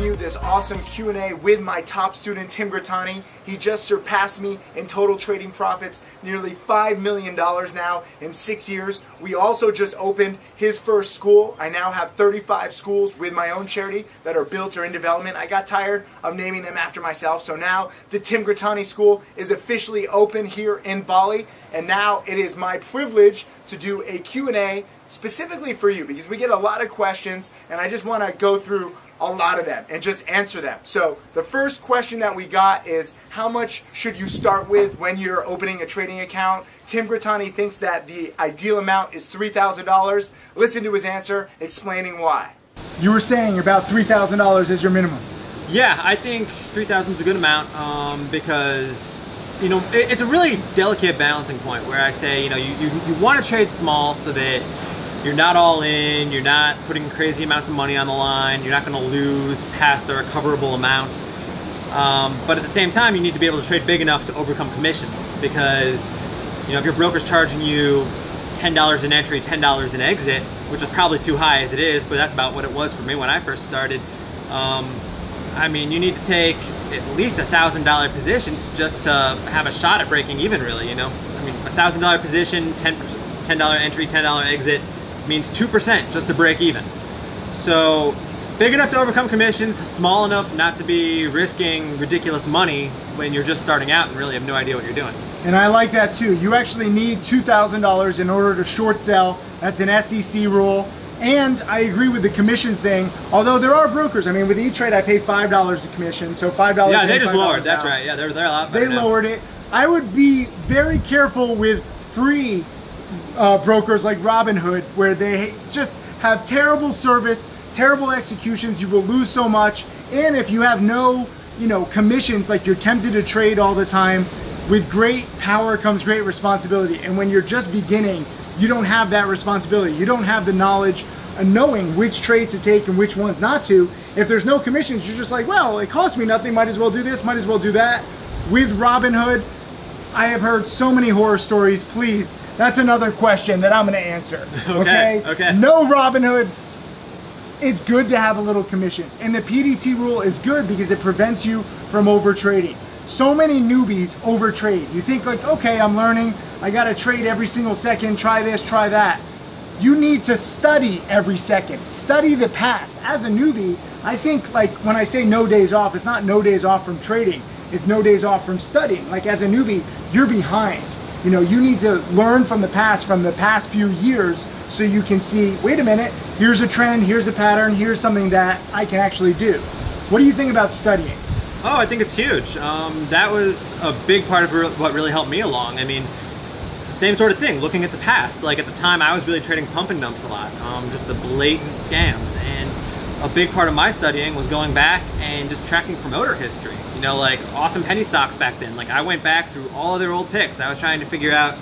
you this awesome Q&A with my top student, Tim Grattani. He just surpassed me in total trading profits, nearly $5 million now in 6 years. We also just opened his first school. I now have 35 schools with my own charity that are built or in development. I got tired of naming them after myself, so now the Tim Grattani School is officially open here in Bali, and now it is my privilege to do a Q&A specifically for you because we get a lot of questions and I just want to go through a lot of them and just answer them. So the first question that we got is, how much should you start with when you're opening a trading account? Tim Grattani thinks that the ideal amount is $3,000. Listen to his answer explaining why. You were saying about $3,000 is your minimum. Yeah, I think 3,000 is a good amount because, you know, it's a really delicate balancing point where I say, you know, you want to trade small so that you're not all in, you're not putting crazy amounts of money on the line, you're not going to lose past a recoverable amount. But at the same time, you need to be able to trade big enough to overcome commissions because, you know, if your broker's charging you $10 an entry, $10 an exit, which is probably too high as it is, but that's about what it was for me when I first started. I mean, you need to take at least $1,000 positions just to have a shot at breaking even, really, you know? I mean, $1,000 position, $10 entry, $10 exit means 2% just to break even. So big enough to overcome commissions, small enough not to be risking ridiculous money when you're just starting out and really have no idea what you're doing. And I like that too. You actually need $2,000 in order to short sell. That's an SEC rule. And I agree with the commissions thing, although there are brokers. I mean, with E-Trade, I pay $5 a commission, so $5 Yeah, they just $5 lowered, that's out. right. Yeah, they're a lot better They now. lowered it. I would be very careful with free brokers like Robinhood, where they just have terrible service, terrible executions. You will lose so much. And if you have no, you know, commissions, like you're tempted to trade all the time, with great power comes great responsibility. And when you're just beginning, you don't have that responsibility. You don't have the knowledge of knowing which trades to take and which ones not to. If there's no commissions, you're just like, well, it costs me nothing, might as well do this, might as well do that. With Robinhood, I have heard so many horror stories. Please, that's another question that I'm gonna answer, okay? No Robinhood. It's good to have a little commissions. And the PDT rule is good because it prevents you from over trading. So many newbies overtrade. You think like, okay, I'm learning, I gotta trade every single second, try this, try that. You need to study every second. Study the past. As a newbie, I think like when I say no days off, it's not no days off from trading, it's no days off from studying. Like as a newbie, you're behind. You know, you need to learn from the past few years so you can see, wait a minute, here's a trend, here's a pattern, here's something that I can actually do. What do you think about studying? Oh, I think it's huge. That was a big part of what really helped me along. I mean, same sort of thing, looking at the past. Like at the time, I was really trading pump and dumps a lot, just the blatant scams. And a big part of my studying was going back and just tracking promoter history. You know, like awesome penny stocks back then. Like I went back through all of their old picks. I was trying to figure out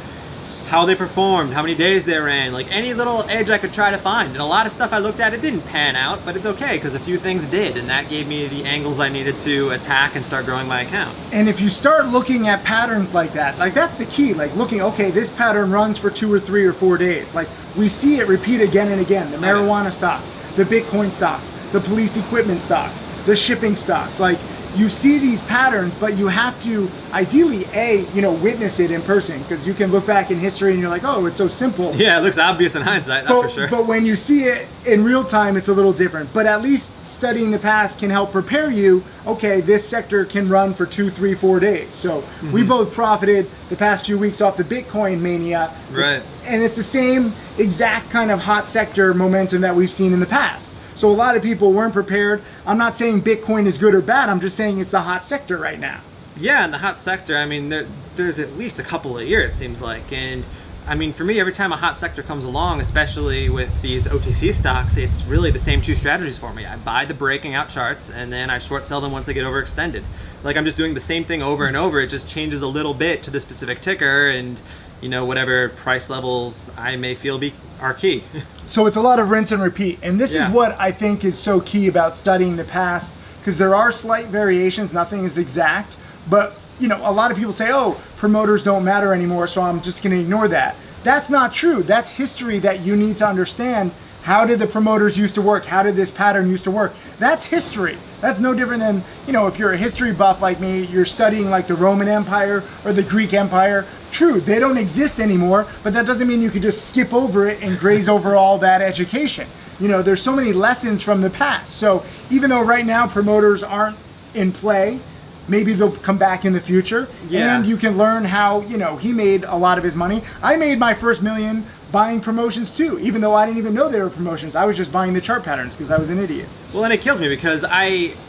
how they performed, how many days they ran, like any little edge I could try to find. And a lot of stuff I looked at, it didn't pan out, but it's okay because a few things did, and that gave me the angles I needed to attack and start growing my account. And if you start looking at patterns like that, like that's the key, like looking, okay, this pattern runs for 2 or 3 or 4 days. Like we see it repeat again and again, the marijuana stocks, the Bitcoin stocks, the police equipment stocks, the shipping stocks. Like you see these patterns, but you have to ideally, you know, witness it in person, because you can look back in history and you're like, oh, it's so simple. Yeah, it looks obvious in hindsight, that's for sure. But when you see it in real time, it's a little different. But at least studying the past can help prepare you, okay, this sector can run for 2, 3, 4 days. So we both profited the past few weeks off the Bitcoin mania. Right. And it's the same exact kind of hot sector momentum that we've seen in the past. So a lot of people weren't prepared. I'm not saying Bitcoin is good or bad. I'm just saying it's the hot sector right now. Yeah, in the hot sector, I mean, there's at least a couple a year, it seems like. And I mean, for me, every time a hot sector comes along, especially with these OTC stocks, it's really the same 2 strategies for me. I buy the breaking out charts, and then I short sell them once they get overextended. Like I'm just doing the same thing over and over. It just changes a little bit to the specific ticker, and you know, whatever price levels I may feel are key. So it's a lot of rinse and repeat. And this is what I think is so key about studying the past, because there are slight variations, nothing is exact. But, you know, a lot of people say, oh, promoters don't matter anymore, so I'm just gonna ignore that. That's not true. That's history that you need to understand How did the promoters used to work? How did this pattern used to work? That's history. That's no different than, you know, if you're a history buff like me, you're studying like the Roman Empire or the Greek Empire. True, they don't exist anymore, but that doesn't mean you could just skip over it and graze over all that education. You know, there's so many lessons from the past. So even though right now promoters aren't in play, maybe they'll come back in the future. Yeah. And you can learn how, you know, he made a lot of his money. I made my first million buying promotions too, even though I didn't even know they were promotions. I was just buying the chart patterns because I was an idiot. Well, and it kills me because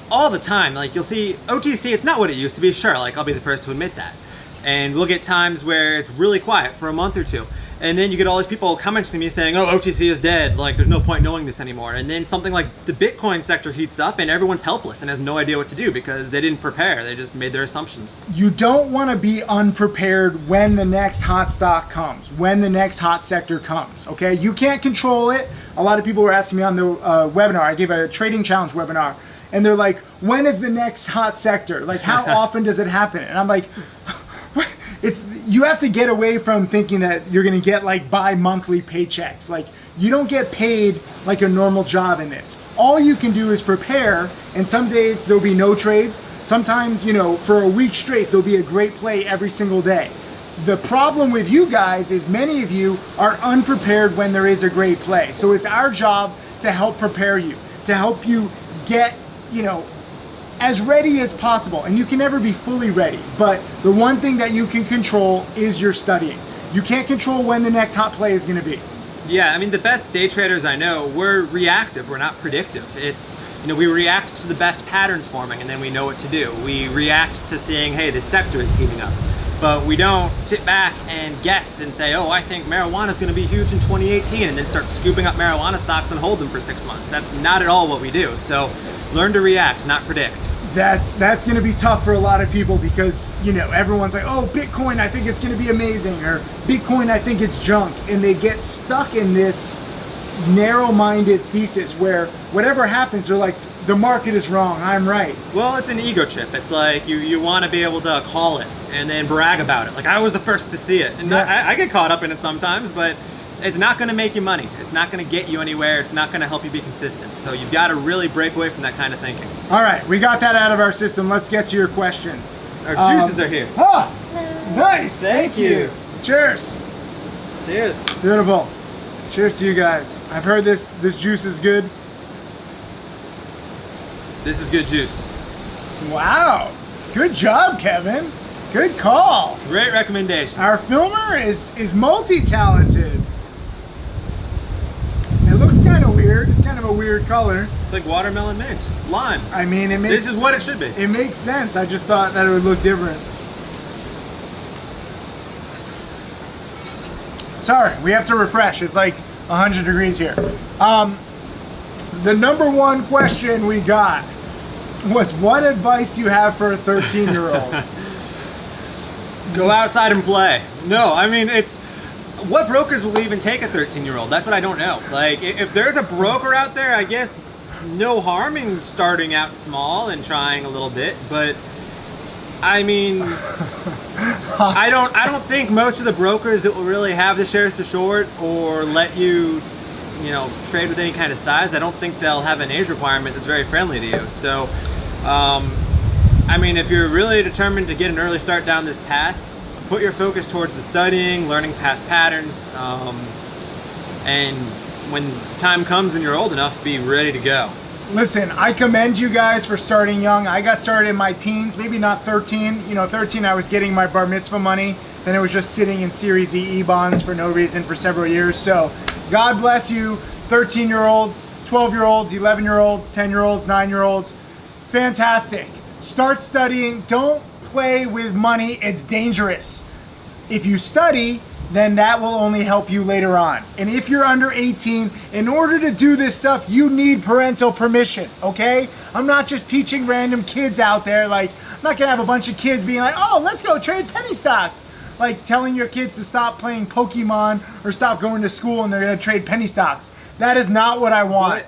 all the time, like you'll see OTC, it's not what it used to be, sure, like I'll be the first to admit that. And we'll get times where it's really quiet for a month or two. And then you get all these people commenting to me saying, oh, OTC is dead, like there's no point knowing this anymore. And then something like the Bitcoin sector heats up and everyone's helpless and has no idea what to do because they didn't prepare, they just made their assumptions. You don't want to be unprepared when the next hot stock comes, when the next hot sector comes, okay? You can't control it. A lot of people were asking me on the webinar, I gave a trading challenge webinar, and they're like, when is the next hot sector? Like, how often does it happen? And I'm like, you have to get away from thinking that you're gonna get like bi-monthly paychecks. Like, you don't get paid like a normal job in this. All you can do is prepare, and some days there'll be no trades. Sometimes, you know, for a week straight, there'll be a great play every single day. The problem with you guys is many of you are unprepared when there is a great play. So it's our job to help prepare you, to help you get, you know, as ready as possible. And you can never be fully ready, but the one thing that you can control is your studying. You can't control when the next hot play is gonna be. Yeah, I mean, the best day traders I know, we're reactive, we're not predictive. It's, you know, we react to the best patterns forming and then we know what to do. We react to seeing, hey, this sector is heating up. But we don't sit back and guess and say, oh, I think marijuana is going to be huge in 2018 and then start scooping up marijuana stocks and hold them for 6 months. That's not at all what we do. So learn to react, not predict. That's going to be tough for a lot of people because, you know, everyone's like, oh, Bitcoin, I think it's going to be amazing, or Bitcoin, I think it's junk. And they get stuck in this narrow-minded thesis where whatever happens, they're like, the market is wrong, I'm right. Well, it's an ego trip. It's like you want to be able to call it and then brag about it. Like, I was the first to see it. And Yeah. I get caught up in it sometimes, but it's not going to make you money. It's not going to get you anywhere. It's not going to help you be consistent. So you've got to really break away from that kind of thinking. All right, we got that out of our system. Let's get to your questions. Our juices are here. Ah, nice, Thank you. Cheers. Cheers. Beautiful. Cheers to you guys. I've heard this juice is good. This is good juice. Wow, good job, Kevin. Good call. Great recommendation. Our filmer is multi-talented. It looks kind of weird. It's kind of a weird color. It's like watermelon mint, lime. I mean, it makes... This is what it should be. It makes sense. I just thought that it would look different. Sorry, we have to refresh. It's like 100 degrees here. The number one question we got was, what advice do you have for a 13-year-old? Go outside and play. No, I mean, it's... What brokers will even take a 13-year-old? That's what I don't know. Like, if there's a broker out there, I guess no harm in starting out small and trying a little bit, but I mean, I don't think most of the brokers that will really have the shares to short or let you, you know, trade with any kind of size, I don't think they'll have an age requirement that's very friendly to you. So, I mean, if you're really determined to get an early start down this path, put your focus towards the studying, learning past patterns, and when the time comes and you're old enough, be ready to go. Listen, I commend you guys for starting young. I got started in my teens, maybe not 13. You know, 13 I was getting my bar mitzvah money. Then it was just sitting in Series E bonds for no reason for several years. So God bless you, 13-year-olds, 12-year-olds, 11-year-olds, 10-year-olds, 9-year-olds. Fantastic. Start studying. Don't play with money. It's dangerous. If you study, then that will only help you later on. And if you're under 18, in order to do this stuff, you need parental permission, okay? I'm not just teaching random kids out there. Like, I'm not gonna have a bunch of kids being like, oh, let's go trade penny stocks. Like telling your kids to stop playing Pokemon or stop going to school and they're gonna trade penny stocks. That is not what I want.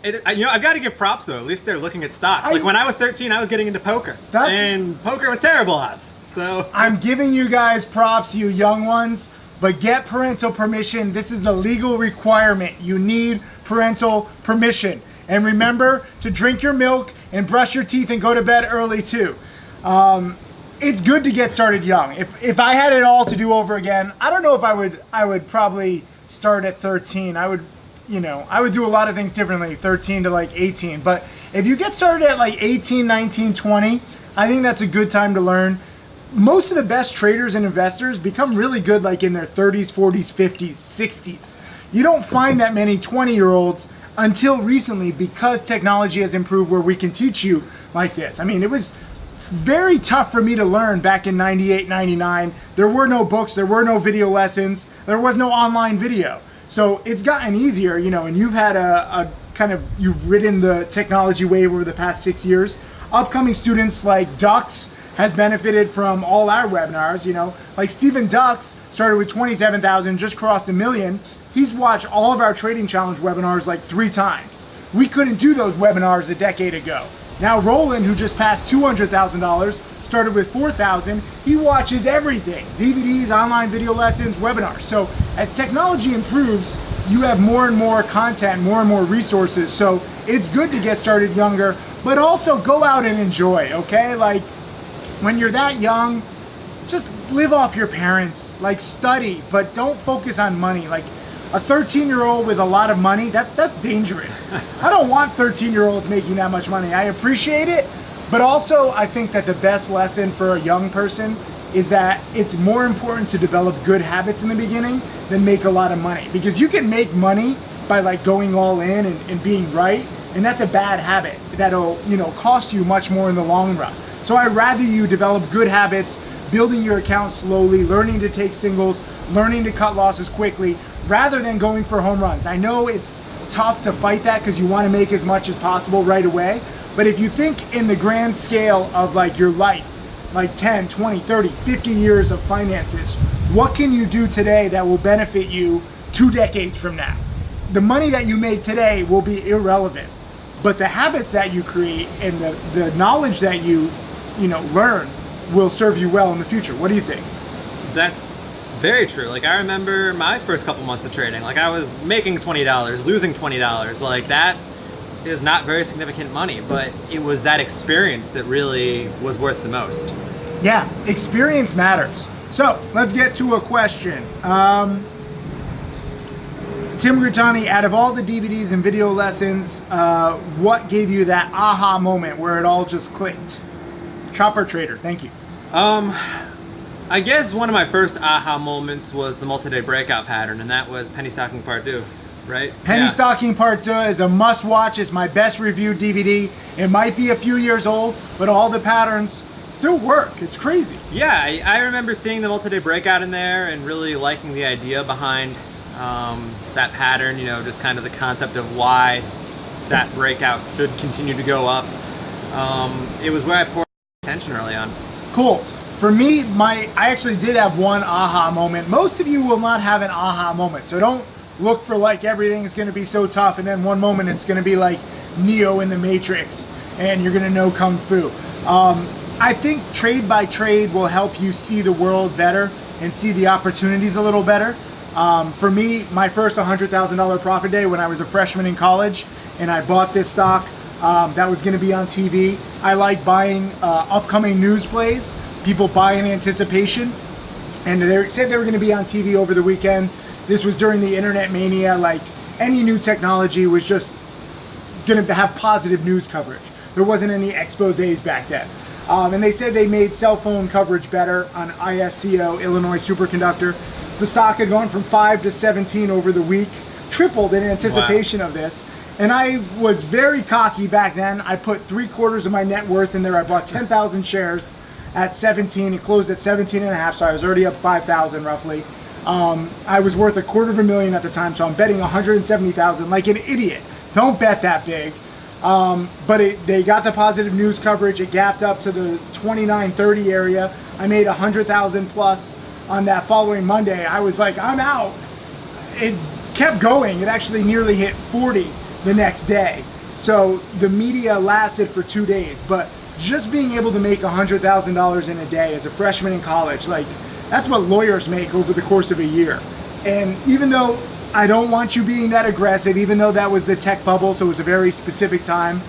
You know, I've got to give props though. At least they're looking at stocks. Like when I was 13, I was getting into poker, and poker was terrible odds. So I'm giving you guys props, you young ones, but get parental permission. This is a legal requirement. You need parental permission. And remember to drink your milk and brush your teeth and go to bed early too. It's good to get started young. If I had it all to do over again, I don't know if I would probably start at 13. I would do a lot of things differently, 13 to like 18. But if you get started at like 18, 19, 20, I think that's a good time to learn. Most of the best traders and investors become really good like in their 30s, 40s, 50s, 60s. You don't find that many 20-year-olds until recently because technology has improved where we can teach you like this. I mean, it was very tough for me to learn back in 98, 99. There were no books, there were no video lessons, there was no online video. So it's gotten easier, and you've had you've ridden the technology wave over the past 6 years. Upcoming students like Dux has benefited from all our webinars, like Stephen Dux started with 27,000, just crossed 1 million. He's watched all of our Trading Challenge webinars like 3 times. We couldn't do those webinars a decade ago. Now Roland, who just passed $200,000, started with 4,000. He watches everything, DVDs, online video lessons, webinars. So as technology improves, you have more and more content, more and more resources. So it's good to get started younger, but also go out and enjoy, okay? Like when you're that young, just live off your parents, like study, but don't focus on money. Like a 13-year-old with a lot of money, that's dangerous. I don't want 13-year-olds making that much money. I appreciate it, but also I think that the best lesson for a young person is that it's more important to develop good habits in the beginning than make a lot of money. Because you can make money by like going all in and being right, and that's a bad habit that'll cost you much more in the long run. So I'd rather you develop good habits, building your account slowly, learning to take singles, learning to cut losses quickly, rather than going for home runs. I know it's tough to fight that because you want to make as much as possible right away, but if you think in the grand scale of like your life, like 10, 20, 30, 50 years of finances, what can you do today that will benefit you 2 decades from now? The money that you make today will be irrelevant, but the habits that you create and the knowledge that you learn will serve you well in the future. What do you think? That's very true. Like I remember my first couple months of trading, like I was making $20, losing $20. Like that is not very significant money, but it was that experience that really was worth the most. Yeah, experience matters. So let's get to a question. Tim Grittani, out of all the DVDs and video lessons, what gave you that aha moment where it all just clicked? Chopper Trader, thank you. I guess one of my first aha moments was the multi-day breakout pattern, and that was Penny Stocking Part 2, right? Penny Stocking Part 2 is a must-watch. It's my best reviewed DVD. It might be a few years old, but all the patterns still work. It's crazy. Yeah, I remember seeing the multi-day breakout in there and really liking the idea behind that pattern, just kind of the concept of why that breakout should continue to go up. It was where I poured attention early on. Cool. For me, I actually did have one aha moment. Most of you will not have an aha moment, so don't look for like everything is going to be so tough and then one moment it's going to be like Neo in the Matrix and you're going to know Kung Fu. I think trade by trade will help you see the world better and see the opportunities a little better. For me, my first $100,000 profit day when I was a freshman in college and I bought this stock that was going to be on TV. I like buying upcoming news plays. People buy in anticipation, and they said they were going to be on TV over the weekend. This was during the internet mania. Like any new technology was just going to have positive news coverage. There wasn't any exposés back then. And they said they made cell phone coverage better on ISCO, Illinois Superconductor. The stock had gone from 5 to 17 over the week, tripled in anticipation of this. And I was very cocky back then. I put 3/4 of my net worth in there. I bought 10,000 shares at 17. It closed at 17 and a half, so I was already up 5,000 roughly. I was worth $250,000 at the time, so I'm betting 170,000 like an idiot. Don't bet that big. But they got the positive news coverage. It gapped up to the 29-30 area. I made 100,000 plus on that following Monday. I was like, I'm out. It kept going. It actually nearly hit 40 the next day. So the media lasted for 2 days, but just being able to make $100,000 in a day as a freshman in college, like that's what lawyers make over the course of a year. And even though I don't want you being that aggressive, even though that was the tech bubble, so it was a very specific time.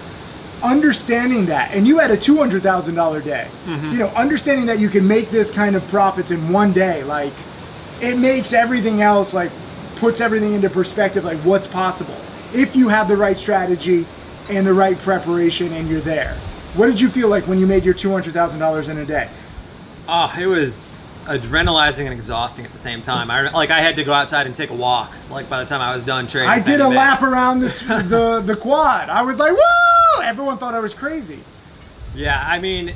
Understanding that, and you had a $200,000 day, you know, understanding that you can make this kind of profits in one day, like, it makes everything else, like, puts everything into perspective, like what's possible if you have the right strategy and the right preparation and you're there. What did you feel like when you made your $200,000 in a day? Oh, it was adrenalizing and exhausting at the same time. I had to go outside and take a walk. Like by the time I was done trading, I did a lap around the quad. I was like, woo! Everyone thought I was crazy. Yeah, I mean,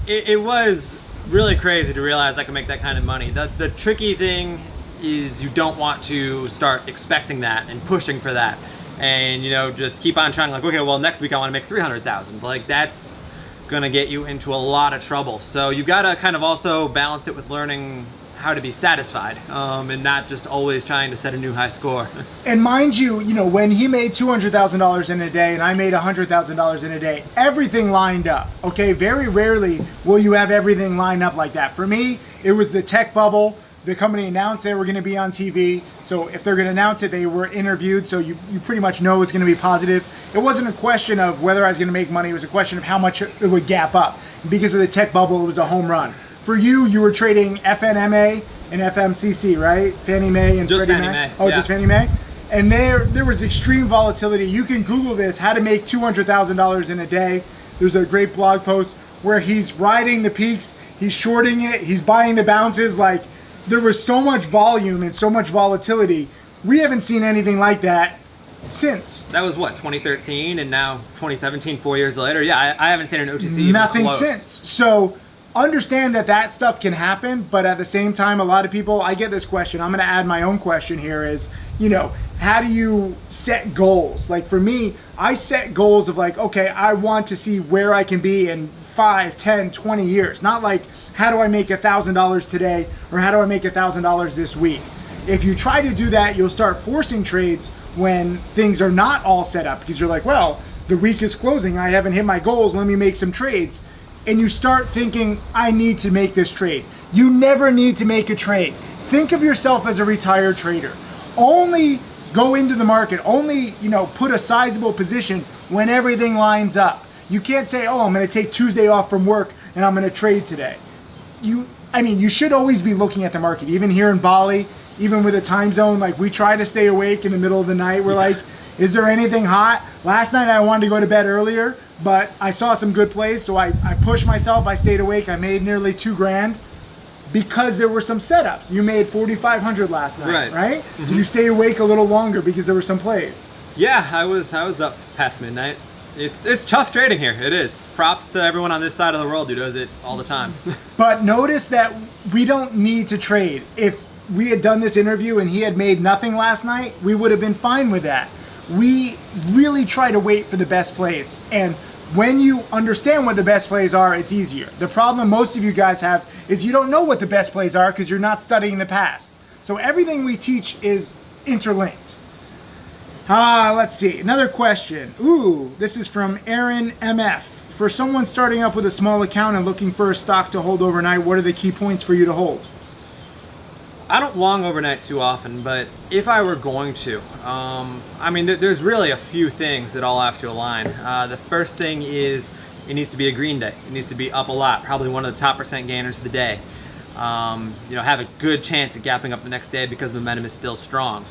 it was really crazy to realize I could make that kind of money. The tricky thing is you don't want to start expecting that and pushing for that, and you know, just keep on trying. Like, okay, well, next week I want to make 300,000. Like that's gonna get you into a lot of trouble. So you've got to kind of also balance it with learning how to be satisfied, and not just always trying to set a new high score. And mind you, you know, when he made $200,000 in a day and I made $100,000 in a day, everything lined up. Okay, very rarely will you have everything lined up like that. For me, it was the tech bubble. The company announced they were going to be on TV, so if they're going to announce it, they were interviewed, so you pretty much know it's going to be positive. It wasn't a question of whether I was going to make money, it was a question of how much it would gap up. Because of the tech bubble, it was a home run. For you were trading FNMA and FMCC, right? Fannie Mae and Freddie Mae? Oh, yeah. Just Fannie Mae? And there was extreme volatility. You can Google this, how to make $200,000 in a day. There's a great blog post where he's riding the peaks, he's shorting it, he's buying the bounces, like, there was so much volume and so much volatility. We haven't seen anything like that since. That was what, 2013, and now 2017, 4 years later? Yeah, I haven't seen an OTC even nothing close. Since. So understand that stuff can happen, but at the same time, a lot of people, I get this question, I'm gonna add my own question here is, you know, how do you set goals? Like for me, I set goals of like, okay, I want to see where I can be in 5, 10, 20 years. Not like, how do I make $1,000 today, or how do I make $1,000 this week? If you try to do that, you'll start forcing trades when things are not all set up, because you're like, well, the week is closing, I haven't hit my goals, let me make some trades. And you start thinking, I need to make this trade. You never need to make a trade. Think of yourself as a retired trader. Only go into the market, only, you know, put a sizable position when everything lines up. You can't say, oh, I'm gonna take Tuesday off from work and I'm gonna trade today. You should always be looking at the market. Even here in Bali, even with a time zone, like we try to stay awake in the middle of the night. We're like, is there anything hot? Last night I wanted to go to bed earlier, but I saw some good plays, so I pushed myself, I stayed awake, I made nearly $2,000 because there were some setups. You made 4,500 last night, right? Mm-hmm. Did you stay awake a little longer because there were some plays? Yeah, I was up past midnight. It's tough trading here. It is. Props to everyone on this side of the world who does it all the time. But notice that we don't need to trade. If we had done this interview and he had made nothing last night, we would have been fine with that. We really try to wait for the best plays. And when you understand what the best plays are, it's easier. The problem most of you guys have is you don't know what the best plays are because you're not studying the past. So everything we teach is interlinked. Let's see, another question. Ooh, this is from Aaron MF. For someone starting up with a small account and looking for a stock to hold overnight, what are the key points for you to hold? I don't long overnight too often, but if I were going to, there's really a few things that all have to align. The first thing is it needs to be a green day. It needs to be up a lot, probably one of the top percent gainers of the day. Have a good chance at gapping up the next day because momentum is still strong.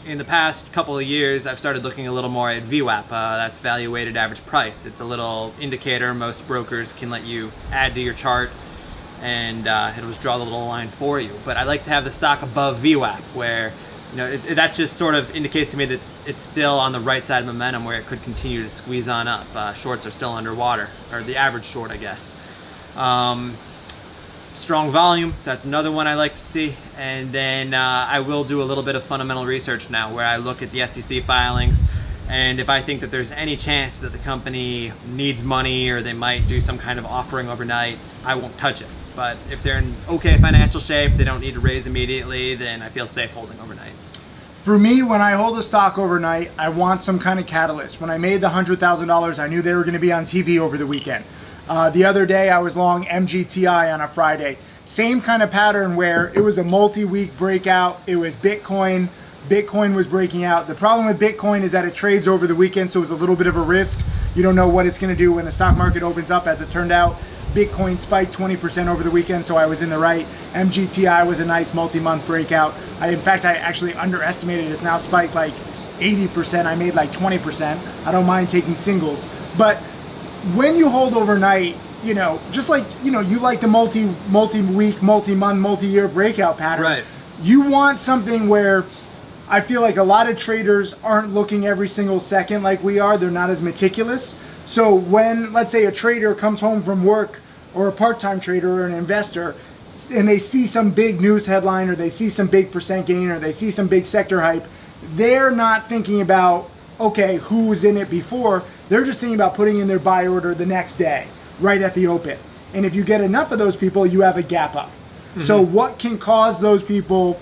In the past couple of years, I've started looking a little more at VWAP. That's value weighted average price. It's a little indicator most brokers can let you add to your chart, and it'll just draw the little line for you. But I like to have the stock above VWAP, where that just sort of indicates to me that it's still on the right side of momentum, where it could continue to squeeze on up. Shorts are still underwater, or the average short, I guess. Strong volume, that's another one I like to see. And then I will do a little bit of fundamental research now, where I look at the SEC filings, and if I think that there's any chance that the company needs money or they might do some kind of offering overnight, I won't touch it. But if they're in okay financial shape, they don't need to raise immediately, then I feel safe holding overnight. For me, when I hold a stock overnight, I want some kind of catalyst. When I made the $100,000, I knew they were going to be on TV over the weekend. The other day I was long MGTI on a Friday. Same kind of pattern where it was a multi-week breakout. It was Bitcoin. Bitcoin was breaking out. The problem with Bitcoin is that it trades over the weekend, so it was a little bit of a risk. You don't know what it's going to do when the stock market opens up. As it turned out, Bitcoin spiked 20% over the weekend, so I was in the right. MGTI was a nice multi-month breakout. I actually underestimated. It's now spiked like 80%. I made like 20%. I don't mind taking singles. But when you hold overnight, you know, just like, you know, you like the multi-week, multi-month, multi-year breakout pattern. Right. You want something where I feel like a lot of traders aren't looking every single second like we are. They're not as meticulous. So when, let's say, a trader comes home from work, or a part-time trader or an investor, and they see some big news headline, or they see some big percent gain, or they see some big sector hype, they're not thinking about, okay, who was in it before. They're just thinking about putting in their buy order the next day, right at the open. And if you get enough of those people, you have a gap up. Mm-hmm. So what can cause those people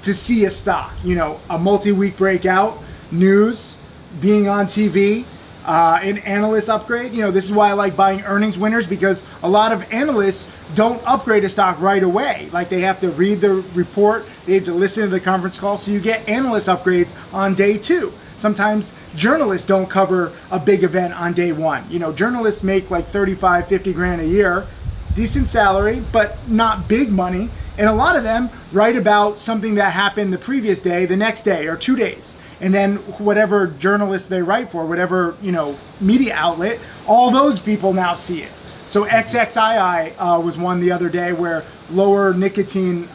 to see a stock? You know, a multi-week breakout, news, being on TV, an analyst upgrade. You know, this is why I like buying earnings winners, because a lot of analysts don't upgrade a stock right away. Like, they have to read the report, they have to listen to the conference call, so you get analyst upgrades on day 2. Sometimes journalists don't cover a big event on day 1. You know, journalists make like 35, 50 grand a year, decent salary, but not big money. And a lot of them write about something that happened the previous day, the next day, or 2 days. And then whatever journalist they write for, whatever, you know, media outlet, all those people now see it. So XXII was one the other day where lower nicotine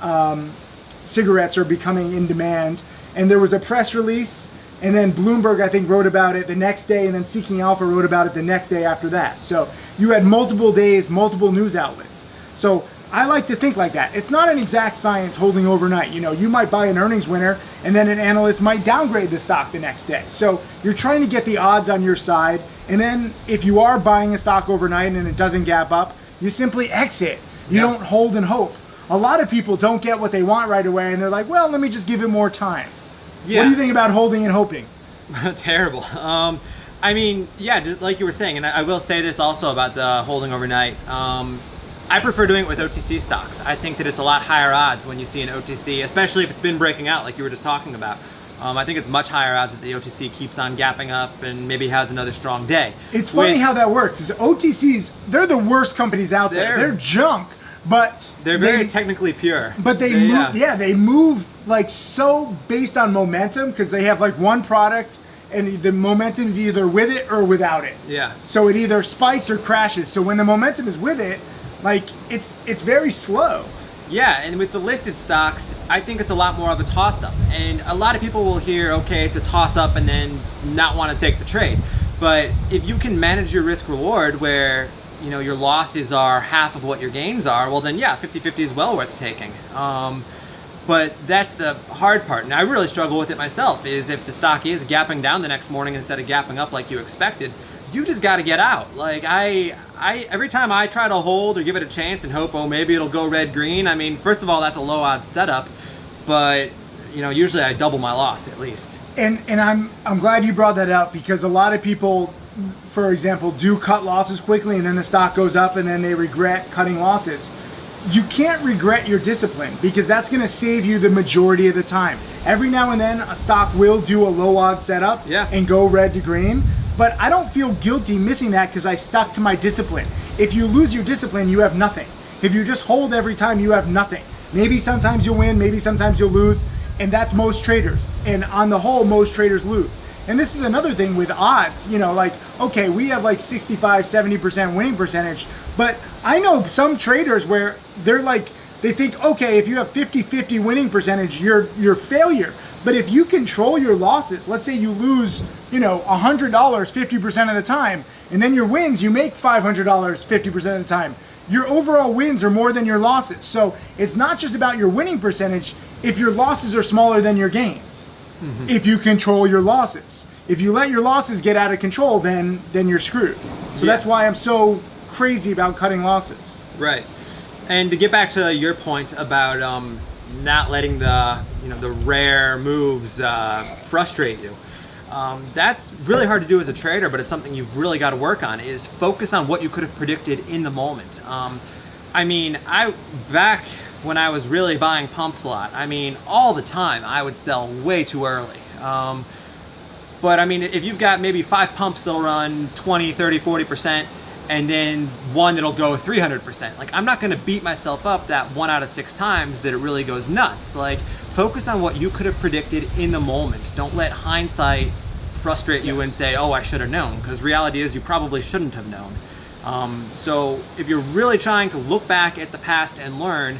cigarettes are becoming in demand. And there was a press release, and then Bloomberg, I think, wrote about it the next day, and then Seeking Alpha wrote about it the next day after that. So you had multiple days, multiple news outlets. So I like to think like that. It's not an exact science holding overnight. You know, you might buy an earnings winner, and then an analyst might downgrade the stock the next day. So you're trying to get the odds on your side. And then if you are buying a stock overnight and it doesn't gap up, you simply exit. You don't hold and hope. A lot of people don't get what they want right away, and they're like, well, let me just give it more time. Yeah. What do you think about holding and hoping? Terrible. I mean, yeah, like you were saying, and I will say this also about the holding overnight. I prefer doing it with OTC stocks. I think that it's a lot higher odds when you see an OTC, especially if it's been breaking out like you were just talking about. I think it's much higher odds that the OTC keeps on gapping up and maybe has another strong day. It's funny how that works. Is OTCs, they're the worst companies out there. They're junk, but they're very technically pure. But they move, they move like so based on momentum, because they have like one product and the momentum is either with it or without it. Yeah. So it either spikes or crashes. So when the momentum is with it, like it's very slow. Yeah, and with the listed stocks, I think it's a lot more of a toss-up. And a lot of people will hear, okay, it's a toss-up, and then not want to take the trade. But if you can manage your risk-reward where, you know, your losses are half of what your gains are, well then yeah, 50-50 is well worth taking. But that's the hard part, and I really struggle with it myself, is if the stock is gapping down the next morning instead of gapping up like you expected, you just got to get out. Like I every time I try to hold or give it a chance and hope, oh, maybe it'll go red green. I mean, first of all, that's a low odds setup, but you know, usually I double my loss at least. And I'm glad you brought that up, because a lot of people, for example, do cut losses quickly, and then the stock goes up, and then they regret cutting losses. You can't regret your discipline, because that's going to save you the majority of the time. Every now and then, a stock will do a low odds setup and go red to green. But I don't feel guilty missing that, because I stuck to my discipline. If you lose your discipline, you have nothing. If you just hold every time, you have nothing. Maybe sometimes you'll win, maybe sometimes you'll lose, and that's most traders. And on the whole, most traders lose. And this is another thing with odds, you know, like, okay, we have like 65, 70% winning percentage, but I know some traders where they're like, they think, okay, if you have 50-50 winning percentage, you're failure. But if you control your losses, let's say you lose, you know, $100 50% of the time, and then your wins, you make $500 50% of the time. Your overall wins are more than your losses. So it's not just about your winning percentage if your losses are smaller than your gains. Mm-hmm. If you control your losses. If you let your losses get out of control, then you're screwed. So that's why I'm so crazy about cutting losses. Right. And to get back to your point about not letting the rare moves frustrate you. That's really hard to do as a trader, but it's something you've really got to work on, is focus on what you could have predicted in the moment. I mean, back when I was really buying pumps a lot, I mean, all the time I would sell way too early. But I mean, if you've got maybe 5 pumps that'll run 20, 30, 40%, and then one that'll go 300%, like, I'm not going to beat myself up that 1 out of 6 times that it really goes nuts. Like, focus on what you could have predicted in the moment. Don't let hindsight frustrate you and say, oh, I should have known, because reality is you probably shouldn't have known. So if you're really trying to look back at the past and learn,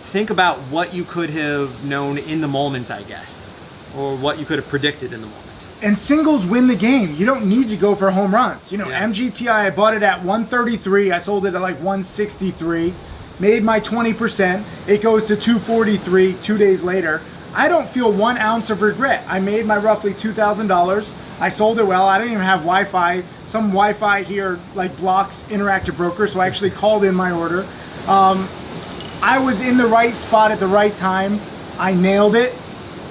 think about what you could have known in the moment, I guess, or what you could have predicted in the moment. And singles win the game. You don't need to go for home runs. You know, Yeah. MGTI, I bought it at 133. I sold it at like 163. Made my 20%. It goes to 243 2 days later. I don't feel 1 ounce of regret. I made my roughly $2,000. I sold it well. I didn't even have Wi-Fi. Some Wi-Fi here like blocks Interactive Broker, so I actually called in my order. I was in the right spot at the right time. I nailed it.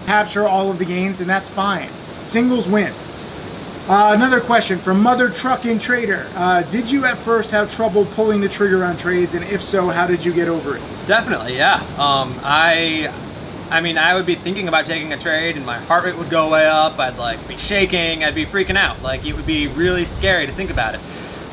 Capture all of the gains, and that's fine. Singles win. Another question from Mother Truckin' Trader. Did you at first have trouble pulling the trigger on trades, and if so, how did you get over it? Definitely, yeah. I mean, I would be thinking about taking a trade and my heart rate would go way up. I'd like be shaking. I'd be freaking out. Like, it would be really scary to think about it.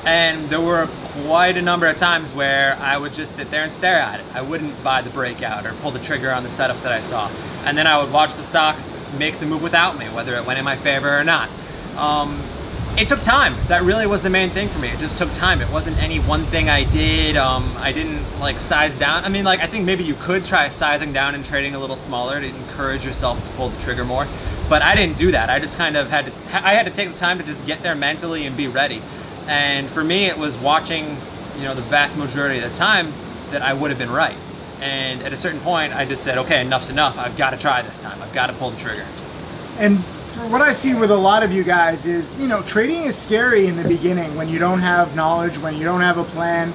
And there were quite a number of times where I would just sit there and stare at it. I wouldn't buy the breakout or pull the trigger on the setup that I saw. And then I would watch the stock make the move without me, whether it went in my favor or not. It took time. That really was the main thing for me. It just took time. It wasn't any one thing I did. I didn't like size down. I mean, like, I think maybe you could try sizing down and trading a little smaller to encourage yourself to pull the trigger more. But I didn't do that. I just kind of had to take the time to just get there mentally and be ready. And for me, it was watching, you know, the vast majority of the time that I would have been right. And at a certain point, I just said, okay, enough's enough. I've got to try this time. I've got to pull the trigger. And for what I see with a lot of you guys is, you know, trading is scary in the beginning when you don't have knowledge, when you don't have a plan.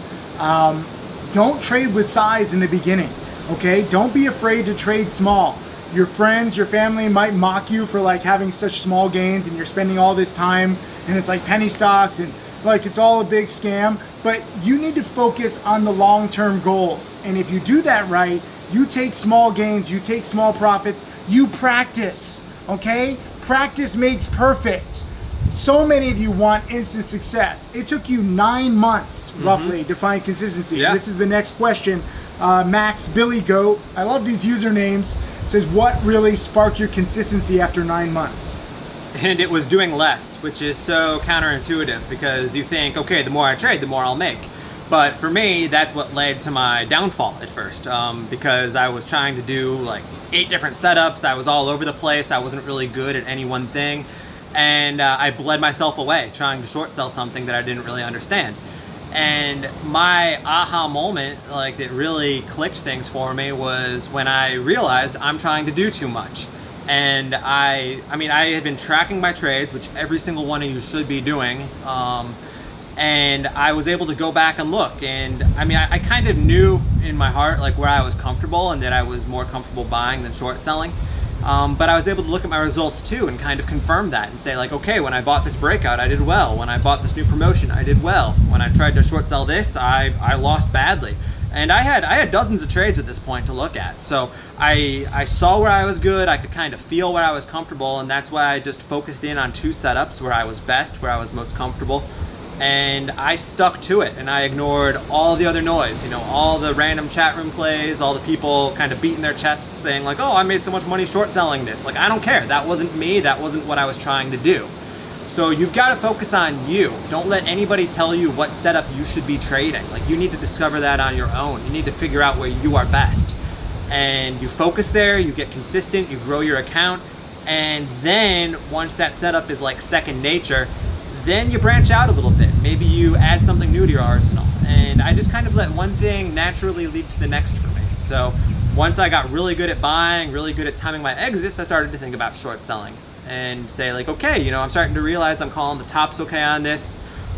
Don't trade with size in the beginning, okay? Don't be afraid to trade small. Your friends, your family might mock you for like having such small gains and you're spending all this time and it's like penny stocks and like it's all a big scam, but you need to focus on the long-term goals. And if you do that right, you take small gains, you take small profits, you practice, okay? Practice makes perfect. So many of you want instant success. It took you 9 months, roughly, to find consistency. Yeah. This is the next question. Max Billy Goat, I love these usernames, says, what really sparked your consistency after 9 months? And it was doing less, which is so counterintuitive because you think, okay, the more I trade, the more I'll make. But for me, that's what led to my downfall at first, because I was trying to do like 8 different setups. I was all over the place. I wasn't really good at any one thing. And I bled myself away trying to short sell something that I didn't really understand. And my aha moment, like, that really clicked things for me was when I realized I'm trying to do too much. And I mean, I had been tracking my trades, which every single one of you should be doing. And I was able to go back and look. And I mean, I kind of knew in my heart, like, where I was comfortable and that I was more comfortable buying than short selling. But I was able to look at my results too and kind of confirm that and say, like, okay, when I bought this breakout, I did well. When I bought this new promotion, I did well. When I tried to short sell this, I lost badly. And I had dozens of trades at this point to look at. So I saw where I was good. I could kind of feel where I was comfortable. And that's why I just focused in on 2 setups where I was best, where I was most comfortable. And I stuck to it, and I ignored all the other noise, you know, all the random chat room plays, all the people kind of beating their chests saying like, oh, I made so much money short selling this. Like, I don't care. That wasn't me. That wasn't what I was trying to do. So you've got to focus on you. Don't let anybody tell you what setup you should be trading. Like, you need to discover that on your own. You need to figure out where you are best. And you focus there, you get consistent, you grow your account, and then once that setup is like second nature, then you branch out a little bit. Maybe you add something new to your arsenal. And I just kind of let one thing naturally lead to the next for me. So once I got really good at buying, really good at timing my exits, I started to think about short selling and say like, okay, you know, I'm starting to realize I'm calling the tops okay on this.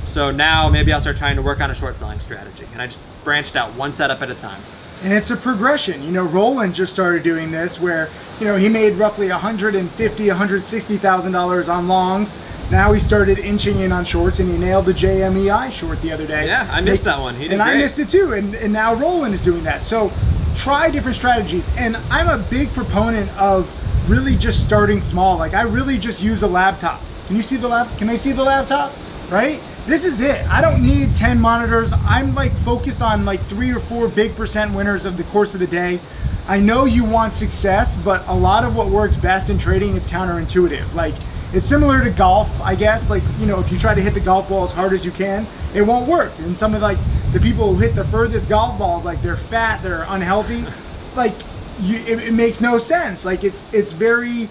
So now maybe I'll start trying to work on a short selling strategy. And I just branched out one setup at a time. And it's a progression. You know, Roland just started doing this where, you know, he made roughly $150,000, $160,000 on longs. Now he started inching in on shorts, and he nailed the JMEI short the other day. Yeah, I missed that one. He did and great. I missed it too. And now Roland is doing that. So try different strategies. And I'm a big proponent of really just starting small. Like, I really just use a laptop. Can you see the laptop? Can they see the laptop? Right? This is it. I don't need 10 monitors. I'm like focused on like 3 or 4 big percent winners of the course of the day. I know you want success, but a lot of what works best in trading is counterintuitive. Like, it's similar to golf, I guess. Like, you know, if you try to hit the golf ball as hard as you can, it won't work. And some of like the people who hit the furthest golf balls, like they're fat, they're unhealthy. Like, it makes no sense. Like, it's very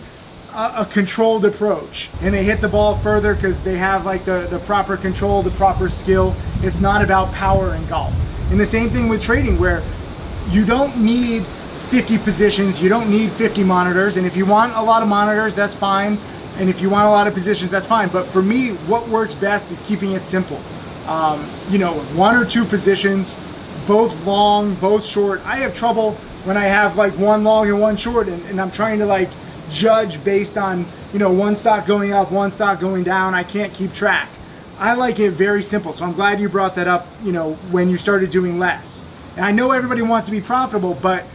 a controlled approach, and they hit the ball further because they have like the proper control, the proper skill. It's not about power in golf. And the same thing with trading, where you don't need 50 positions, you don't need 50 monitors. And if you want a lot of monitors, that's fine. And if you want a lot of positions, that's fine. But for me, what works best is keeping it simple. You know, 1 or 2 positions, both long, both short. I have trouble when I have like 1 long and 1 short, and I'm trying to like judge based on, you know, 1 stock going up, 1 stock going down. I can't keep track. I like it very simple. So I'm glad you brought that up, you know, when you started doing less. And I know everybody wants to be profitable, but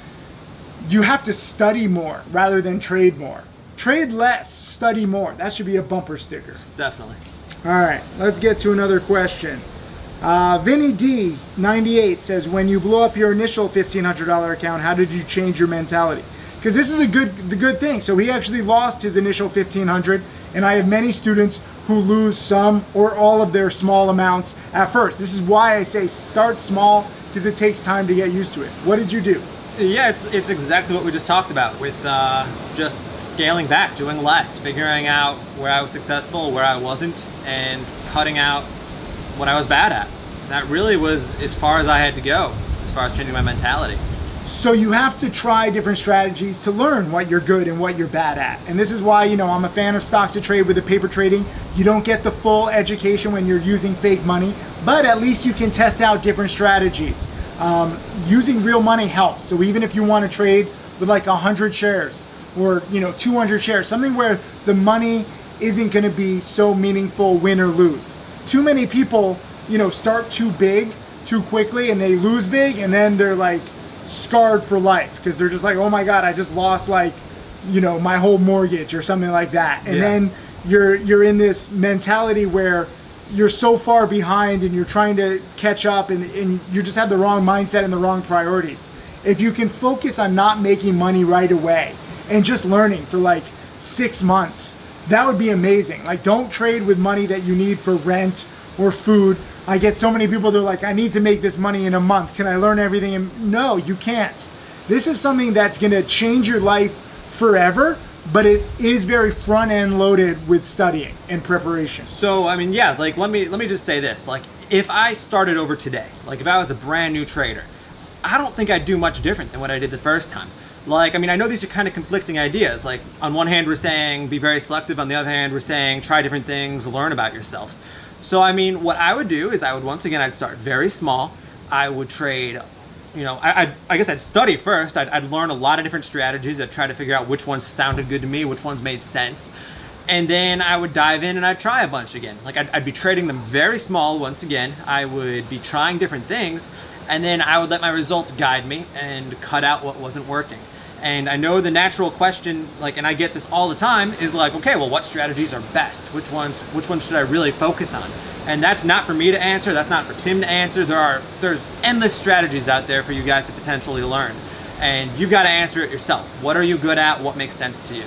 you have to study more rather than trade more. Trade less, study more. That should be a bumper sticker. Definitely. All right, let's get to another question. Vinny D's 98 says, when you blow up your initial $1,500 account, how did you change your mentality? Because this is the good thing. So he actually lost his initial $1,500, and I have many students who lose some or all of their small amounts at first. This is why I say start small, because it takes time to get used to it. What did you do? Yeah, it's exactly what we just talked about with just scaling back, doing less, figuring out where I was successful, where I wasn't, and cutting out what I was bad at. That really was as far as I had to go, as far as changing my mentality. So you have to try different strategies to learn what you're good and what you're bad at. And this is why, you know, I'm a fan of stocks to trade with the paper trading. You don't get the full education when you're using fake money, but at least you can test out different strategies. Using real money helps. So even if you want to trade with like 100 shares or, you know, 200 shares, something where the money isn't going to be so meaningful, win or lose. Too many people, you know, start too big too quickly and they lose big, and then they're like scarred for life because they're just like, oh my God, I just lost like, you know, my whole mortgage or something like that. And then you're in this mentality where you're so far behind and you're trying to catch up, and you just have the wrong mindset and the wrong priorities. If you can focus on not making money right away and just learning for like 6 months, that would be amazing. Like, don't trade with money that you need for rent or food. I get so many people, they're like, I need to make this money in a month. Can I learn everything? And no, you can't. This is something that's gonna change your life forever, but it is very front end loaded with studying and preparation. So, I mean, yeah, like let me just say this. Like, if I started over today, like if I was a brand new trader, I don't think I'd do much different than what I did the first time. Like, I mean, I know these are kind of conflicting ideas. Like, on one hand, we're saying be very selective. On the other hand, we're saying try different things, learn about yourself. So, I mean, what I would do is I'd start very small. I would trade, you know, I guess I'd study first. I'd learn a lot of different strategies. I'd try to figure out which ones sounded good to me, which ones made sense. And then I would dive in and I'd try a bunch again. Like, I'd be trading them very small once again. I would be trying different things. And then I would let my results guide me and cut out what wasn't working. And I know the natural question, like, and I get this all the time, is like, okay, well, what strategies are best? Which ones should I really focus on? And that's not for me to answer. That's not for Tim to answer. There's endless strategies out there for you guys to potentially learn. And you've got to answer it yourself. What are you good at? What makes sense to you?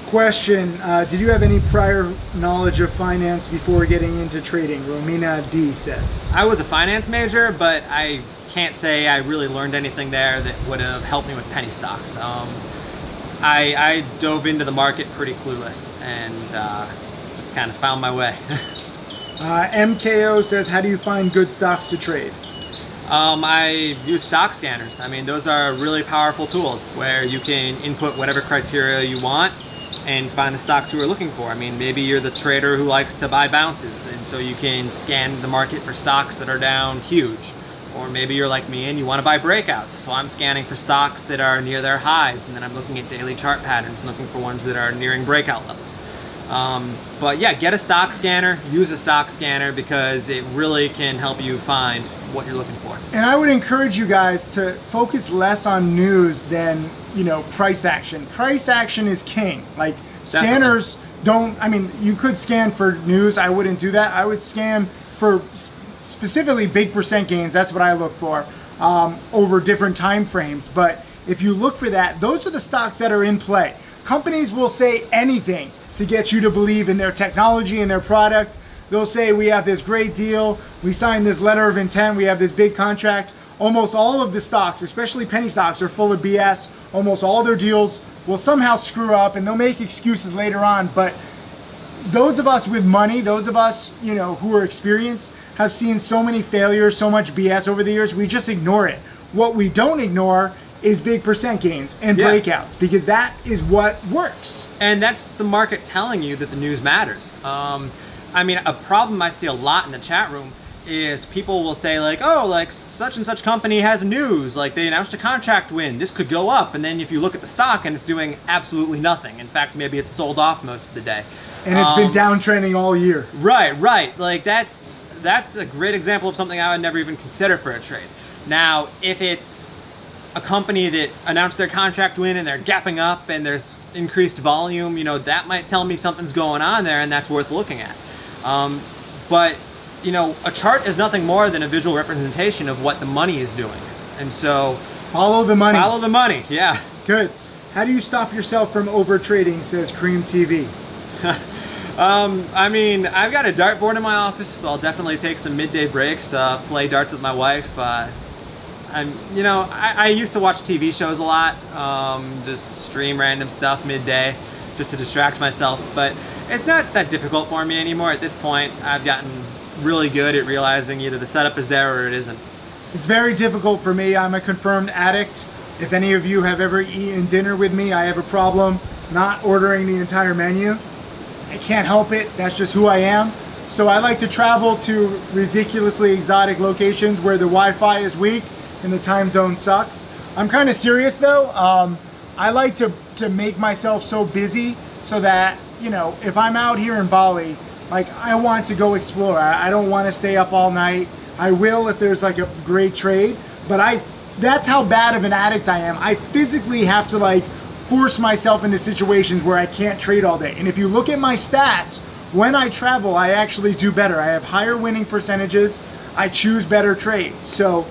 Question, did you have any prior knowledge of finance before getting into trading? Romina D says. I was a finance major, but I can't say I really learned anything there that would have helped me with penny stocks. I dove into the market pretty clueless and just kind of found my way. MKO says, how do you find good stocks to trade? I use stock scanners. I mean, those are really powerful tools where you can input whatever criteria you want and find the stocks you are looking for. I mean, maybe you're the trader who likes to buy bounces, and so you can scan the market for stocks that are down huge. Or maybe you're like me and you want to buy breakouts. So I'm scanning for stocks that are near their highs, and then I'm looking at daily chart patterns, looking for ones that are nearing breakout levels. But yeah, get a stock scanner, use a stock scanner, because it really can help you find what you're looking for. And I would encourage you guys to focus less on news than, price action. Price action is king. Like, scanners don't, you could scan for news. I wouldn't do that. I would scan for specifically big percent gains. That's what I look for over different time frames. But if you look for that, those are the stocks that are in play. Companies will say anything to get you to believe in their technology and their product. They'll say, we have this great deal, we signed this letter of intent, we have this big contract. Almost all of the stocks, especially penny stocks, are full of BS. Almost all their deals will somehow screw up, and they'll make excuses later on. But those of us with money, those of us, who are experienced, have seen so many failures, so much BS over the years, we just ignore it. What we don't ignore is big percent gains and breakouts, because that is what works. And that's the market telling you that the news matters. A problem I see a lot in the chat room is people will say like, oh, like such and such company has news, like they announced a contract win, this could go up. And then if you look at the stock and it's doing absolutely nothing. In fact, maybe it's sold off most of the day. And it's been downtrending all year. Right. Like that's a great example of something I would never even consider for a trade. Now, if it's a company that announced their contract win and they're gapping up and there's increased volume, that might tell me something's going on there, and that's worth looking at. But a chart is nothing more than a visual representation of what the money is doing. And so follow the money. Follow the money, yeah. Good. How do you stop yourself from over trading, says Cream TV? I've got a dartboard in my office, so I'll definitely take some midday breaks to play darts with my wife. I used to watch TV shows a lot, just stream random stuff midday just to distract myself, but it's not that difficult for me anymore. At this point, I've gotten really good at realizing either the setup is there or it isn't. It's very difficult for me. I'm a confirmed addict. If any of you have ever eaten dinner with me, I have a problem not ordering the entire menu. I can't help it. That's just who I am. So I like to travel to ridiculously exotic locations where the Wi-Fi is weak and the time zone sucks. I'm kind of serious though. I like to make myself so busy so that, if I'm out here in Bali, like I want to go explore. I don't want to stay up all night. I will if there's like a great trade, but that's how bad of an addict I am. I physically have to force myself into situations where I can't trade all day. And if you look at my stats, when I travel, I actually do better. I have higher winning percentages. I choose better trades. So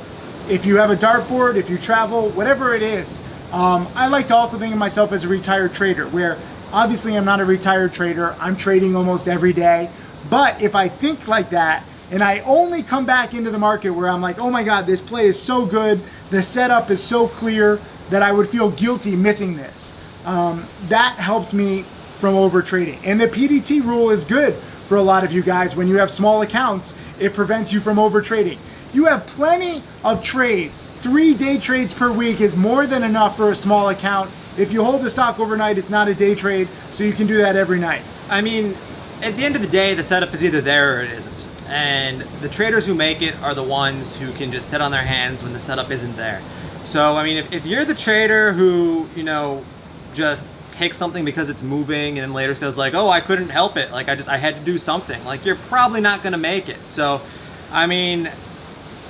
if you have a dartboard, if you travel, whatever it is, I like to also think of myself as a retired trader, where obviously I'm not a retired trader. I'm trading almost every day. But if I think like that, and I only come back into the market where I'm like, oh my God, this play is so good, the setup is so clear, that I would feel guilty missing this. That helps me from over trading. And the PDT rule is good for a lot of you guys. When you have small accounts, it prevents you from over trading. You have plenty of trades. 3 day trades per week is more than enough for a small account. If you hold the stock overnight, it's not a day trade, so you can do that every night. At the end of the day, the setup is either there or it isn't. And the traders who make it are the ones who can just sit on their hands when the setup isn't there. So, if you're the trader who, just takes something because it's moving and then later says like, oh, I couldn't help it, like I had to do something, like you're probably not gonna make it. So,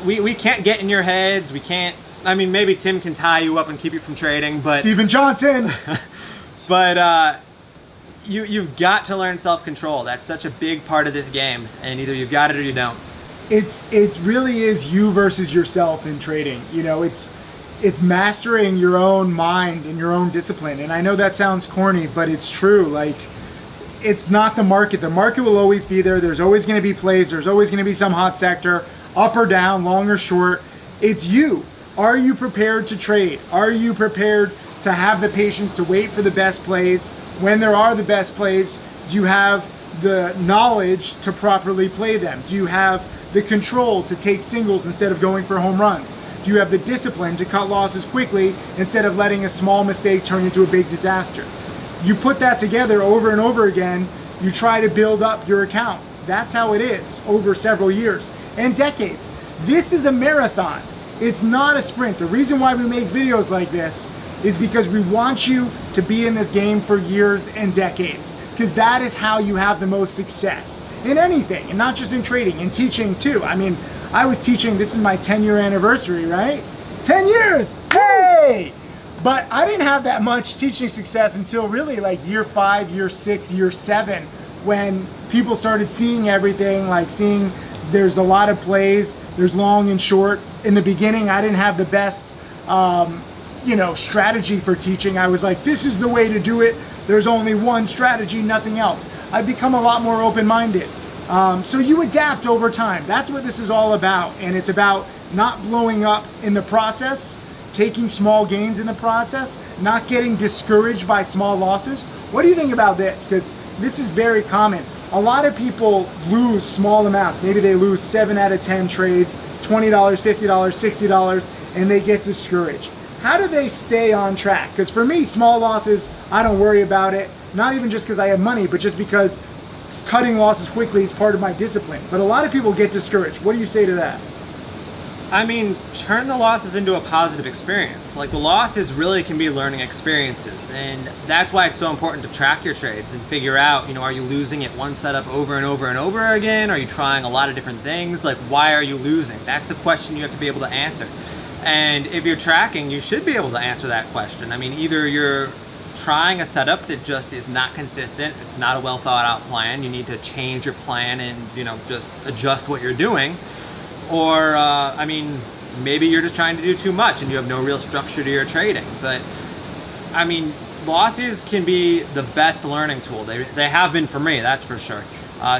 we can't get in your heads, we can't, maybe Tim can tie you up and keep you from trading, but... Steven Johnson! But, you've got to learn self-control. That's such a big part of this game, and either you've got it or you don't. It really is you versus yourself in trading. It's mastering your own mind and your own discipline. And I know that sounds corny, but it's true. It's not the market. The market will always be there. There's always going to be plays. There's always going to be some hot sector, up or down, long or short. It's you. Are you prepared to trade? Are you prepared to have the patience to wait for the best plays? When there are the best plays, do you have the knowledge to properly play them? Do you have the control to take singles instead of going for home runs? Do you have the discipline to cut losses quickly instead of letting a small mistake turn into a big disaster? You put that together over and over again, you try to build up your account. That's how it is over several years and decades. This is a marathon. It's not a sprint. The reason why we make videos like this is because we want you to be in this game for years and decades, because that is how you have the most success in anything, and not just in trading, in teaching too. I mean, I was teaching, this is my 10-year anniversary, right? 10 years, hey! But I didn't have that much teaching success until really like year 5, year 6, year 7, when people started seeing everything, like seeing there's a lot of plays, there's long and short. In the beginning, I didn't have the best strategy for teaching. I was like, this is the way to do it. There's only one strategy, nothing else. I've become a lot more open-minded. So you adapt over time. That's what this is all about. And it's about not blowing up in the process, taking small gains in the process, not getting discouraged by small losses. What do you think about this? Because this is very common. A lot of people lose small amounts. Maybe they lose 7 out of 10 trades, $20, $50, $60, and they get discouraged. How do they stay on track? Because for me, small losses, I don't worry about it. Not even just because I have money, but just because cutting losses quickly is part of my discipline. But a lot of people get discouraged. What do you say to that? I mean, turn the losses into a positive experience. Like, the losses really can be learning experiences, and that's why it's so important to track your trades and figure out, are you losing it one setup over and over and over again? Are you trying a lot of different things? Like, why are you losing? That's the question you have to be able to answer. And if you're tracking, you should be able to answer that question. I mean, either you're trying a setup that just is not consistent, it's not a well thought out plan, you need to change your plan and, just adjust what you're doing. Or, maybe you're just trying to do too much and you have no real structure to your trading. But, losses can be the best learning tool. They have been for me, that's for sure.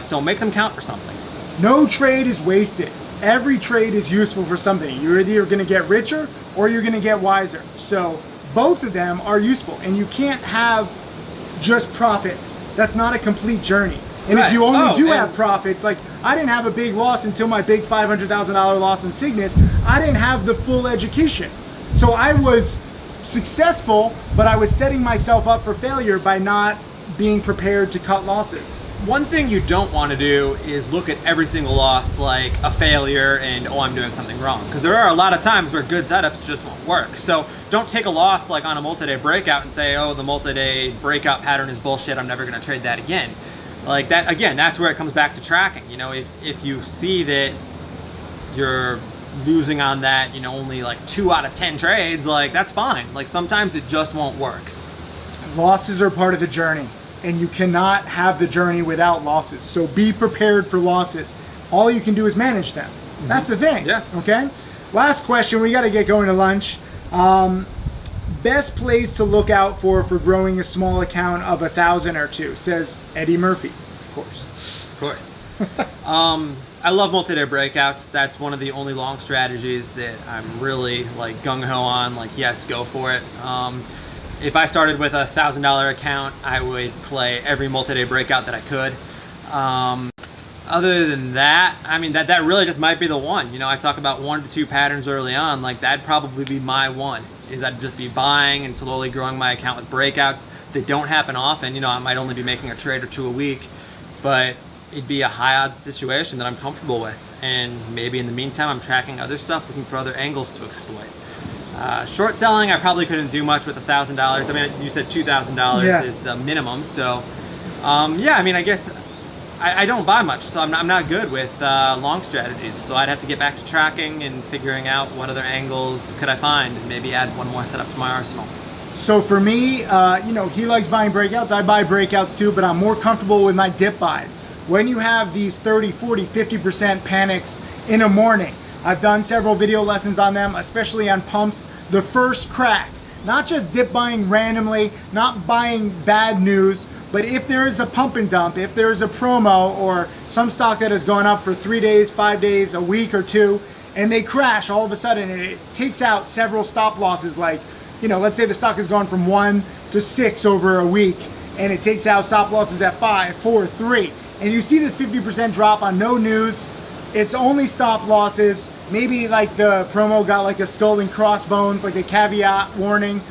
So make them count for something. No trade is wasted. Every trade is useful for something. You're either going to get richer or you're going to get wiser. So both of them are useful, and you can't have just profits. That's not a complete journey. And if you only do have profits, like I didn't have a big loss until my big $500,000 loss in Cygnus, I didn't have the full education. So I was successful, but I was setting myself up for failure by not being prepared to cut losses. One thing you don't want to do is look at every single loss like a failure and, I'm doing something wrong. Because there are a lot of times where good setups just won't work. So don't take a loss like on a multi-day breakout and say, the multi-day breakout pattern is bullshit, I'm never going to trade that again. Like that, again, that's where it comes back to tracking. If you see that you're losing on that, only like 2 out of 10 trades, like that's fine. Like sometimes it just won't work. Losses are part of the journey, and you cannot have the journey without losses. So be prepared for losses. All you can do is manage them. Mm-hmm. That's the thing. Yeah. Okay. Last question. We got to get going to lunch. Best plays to look out for growing a small account of 1,000 or 2, says Eddie Murphy. Of course. Of course. I love multi-day breakouts. That's one of the only long strategies that I'm really like gung-ho on. Like, yes, go for it. If I started with a $1,000 account, I would play every multi-day breakout that I could. Other than that, that really just might be the one. I talk about 1 to 2 patterns early on. Like, that'd probably be my one. Is I'd just be buying and slowly growing my account with breakouts that don't happen often. I might only be making a trade or 2 a week, but it'd be a high odds situation that I'm comfortable with. And maybe in the meantime, I'm tracking other stuff, looking for other angles to exploit. Short selling, I probably couldn't do much with $1,000. You said $2,000 is the minimum. So, I guess I don't buy much, so I'm not good with long strategies. So I'd have to get back to tracking and figuring out what other angles could I find and maybe add one more setup to my arsenal. So for me, he likes buying breakouts. I buy breakouts too, but I'm more comfortable with my dip buys. When you have these 30, 40, 50% panics in a morning, I've done several video lessons on them, especially on pumps. The first crack, not just dip buying randomly, not buying bad news, but if there is a pump and dump, if there is a promo or some stock that has gone up for 3 days, 5 days, a week or 2, and they crash all of a sudden and it takes out several stop losses, like, let's say the stock has gone from 1 to 6 over a week and it takes out stop losses at 5, 4, 3, and you see this 50% drop on no news, it's only stop losses, maybe like the promo got like a skull and crossbones, like a caveat warning.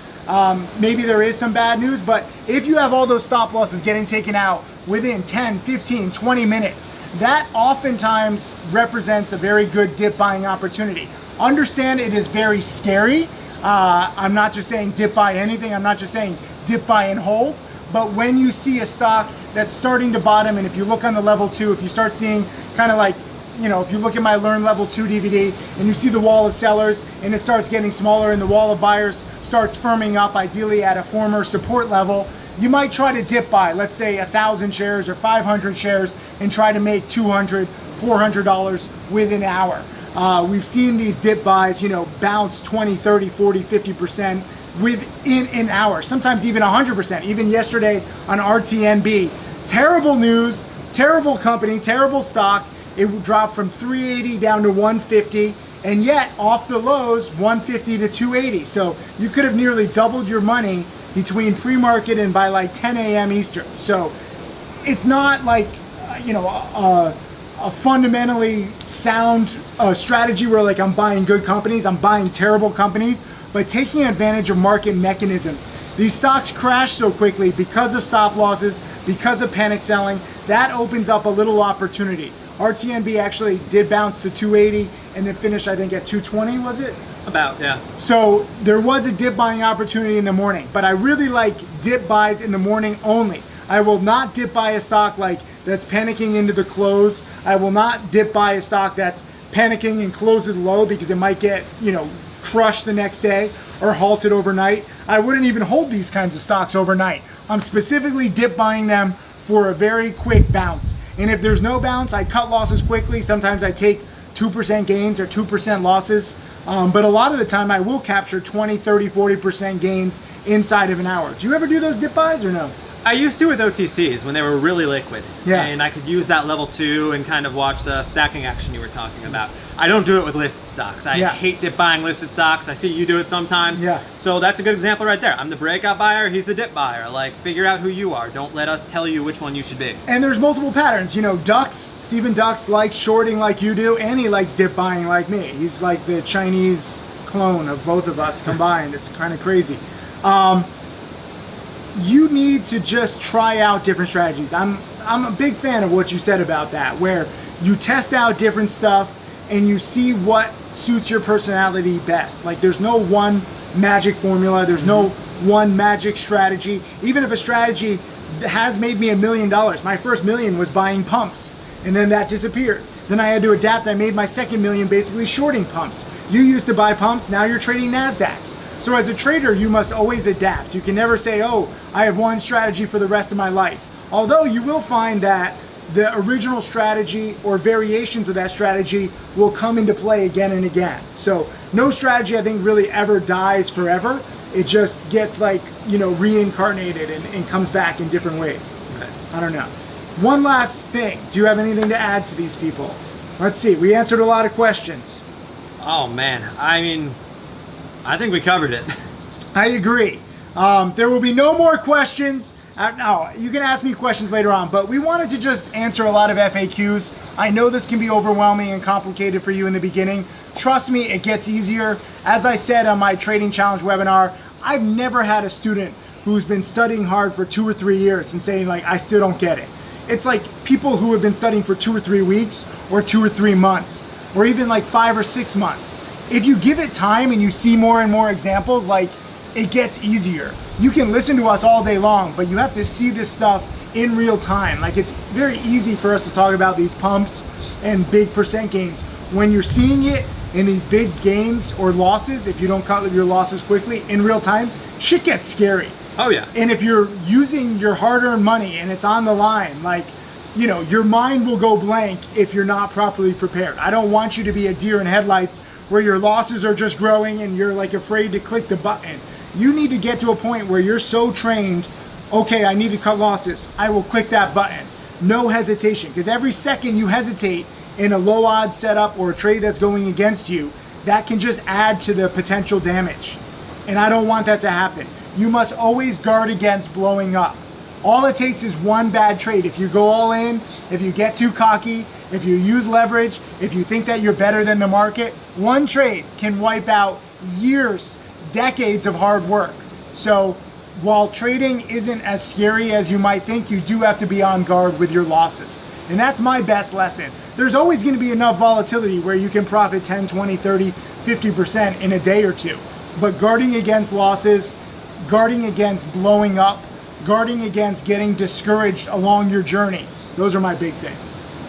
Maybe there is some bad news, but if you have all those stop losses getting taken out within 10, 15, 20 minutes, that oftentimes represents a very good dip buying opportunity. Understand it is very scary. I'm not just saying dip buy anything. I'm not just saying dip buy and hold. But when you see a stock that's starting to bottom, and if you look on the level 2, if you start seeing kind of like, you know, if you look at my Learn Level 2 DVD and you see the wall of sellers and it starts getting smaller and the wall of buyers starts firming up, ideally at a former support level, you might try to dip buy, let's say 1,000 shares or 500 shares, and try to make $200, $400 within an hour. We've seen these dip buys, you know, bounce 20, 30, 40, 50% within an hour, sometimes even 100%. Even yesterday on RTNB, terrible news, terrible company, terrible stock. It dropped from 380 down to 150, and yet off the lows, 150 to 280. So you could have nearly doubled your money between pre-market and by like 10 a.m. Eastern. So it's not like, you know, a fundamentally sound strategy where like I'm buying good companies, I'm buying terrible companies, but taking advantage of market mechanisms. These stocks crash so quickly because of stop losses, because of panic selling. That opens up a little opportunity. RTNB actually did bounce to 280 and then finished, I think, at 220, was it? About, yeah. So there was a dip buying opportunity in the morning, but I really like dip buys in the morning only. I will not dip buy a stock like that's panicking into the close. I will not dip buy a stock that's panicking and closes low because it might get, you know, crushed the next day or halted overnight. I wouldn't even hold these kinds of stocks overnight. I'm specifically dip buying them for a very quick bounce. And if there's no bounce, I cut losses quickly. Sometimes I take 2% gains or 2% losses. But a lot of the time I will capture 20, 30, 40% gains inside of an hour. Do you ever do those dip buys or no? I used to with OTCs when they were really liquid. Yeah. And I could use that level 2 and kind of watch the stacking action you were talking about. I don't do it with listed stocks. I hate dip buying listed stocks. I see you do it sometimes. Yeah. So that's a good example right there. I'm the breakout buyer, he's the dip buyer. Like, figure out who you are. Don't let us tell you which one you should be. And there's multiple patterns. You know, Stephen Ducks likes shorting like you do, and he likes dip buying like me. He's like the Chinese clone of both of us combined. It's kind of crazy. You need to just try out different strategies. I'm a big fan of what you said about that, where you test out different stuff and you see what suits your personality best. Like, there's no one magic formula. There's no one magic strategy. Even if a strategy has made me $1 million, my first million was buying pumps, and then that disappeared. Then I had to adapt. I made my second million basically shorting pumps. You used to buy pumps, now you're trading NASDAQs. So as a trader, you must always adapt. You can never say, oh, I have one strategy for the rest of my life. Although you will find that the original strategy or variations of that strategy will come into play again and again. So no strategy, I think, really ever dies forever. It just gets, like, you know, reincarnated and comes back in different ways. Right. I don't know. One last thing. Do you have anything to add to these people? Let's see. We answered a lot of questions. Oh, man. I mean, I think we covered it. I agree. There will be no more questions. No, you can ask me questions later on, but we wanted to just answer a lot of FAQs. I know this can be overwhelming and complicated for you in the beginning. Trust me, it gets easier. As I said on my Trading Challenge webinar, I've never had a student who's been studying hard for 2 or 3 years and saying, like, I still don't get it. It's like people who have been studying for 2 or 3 weeks or 2 or 3 months or even like 5 or 6 months. If you give it time and you see more and more examples, like, it gets easier. You can listen to us all day long, but you have to see this stuff in real time. Like, it's very easy for us to talk about these pumps and big percent gains. When you're seeing it in these big gains or losses, if you don't cut your losses quickly in real time, shit gets scary. Oh, yeah. And if you're using your hard-earned money and it's on the line, like, you know, your mind will go blank if you're not properly prepared. I don't want you to be a deer in headlights where your losses are just growing and you're like afraid to click the button. You need to get to a point where you're so trained, okay, I need to cut losses. I will click that button. No hesitation, because every second you hesitate in a low odds setup or a trade that's going against you, that can just add to the potential damage. And I don't want that to happen. You must always guard against blowing up. All it takes is one bad trade. If you go all in, if you get too cocky, if you use leverage, if you think that you're better than the market, one trade can wipe out years, decades of hard work. So while trading isn't as scary as you might think, you do have to be on guard with your losses. And that's my best lesson. There's always going to be enough volatility where you can profit 10, 20, 30, 50% in a day or two. But guarding against losses, guarding against blowing up, guarding against getting discouraged along your journey, those are my big things.